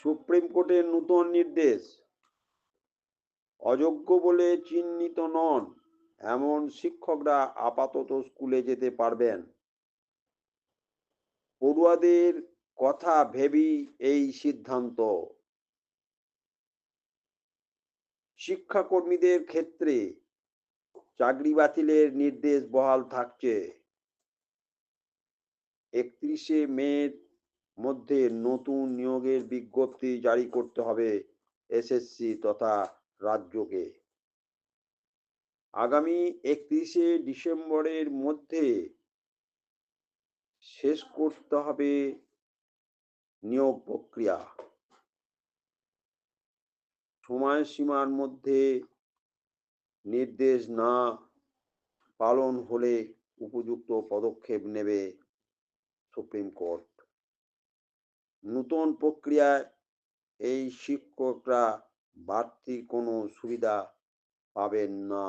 Supreme কোর্টের নতুন নির্দেশ, অযোগ্য বলে চিহ্নিত নন এমন শিক্ষকরা আপাতত স্কুলে যেতে পারবেন। পড়ুয়াদের কথা ভেবেই এই সিদ্ধান্ত। শিক্ষাকর্মীদের ক্ষেত্রে চাকরি বাতিলের নির্দেশ বহাল থাকছে। 31শে মের মধ্যে নতুন নিয়োগের বিজ্ঞপ্তি জারি করতে হবে এসএসসি তথা রাজ্যকে। আগামী 31শে ডিসেম্বরের মধ্যে শেষ করতে হবে নিয়োগ প্রক্রিয়া। সময়সীমার মধ্যে নির্দেশ না পালন হলে উপযুক্ত পদক্ষেপ নেবে সুপ্রিম কোর্ট। নতুন প্রক্রিয়ায় এই শিক্ষকরা বাড়তি কোনো সুবিধা পাবেন না।